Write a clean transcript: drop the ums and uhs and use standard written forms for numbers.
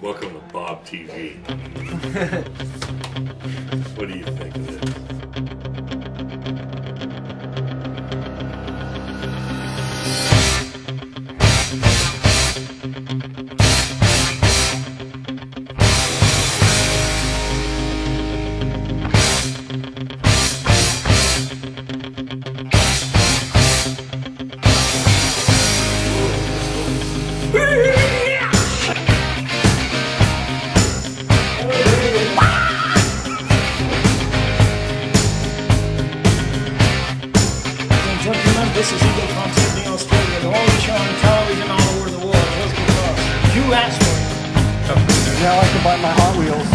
Welcome to Bob TV. What do you think of this? This is Eagle from Sydney, Australia, the only show on television all over the world, just because you asked for it. Now I can buy my Hot Wheels.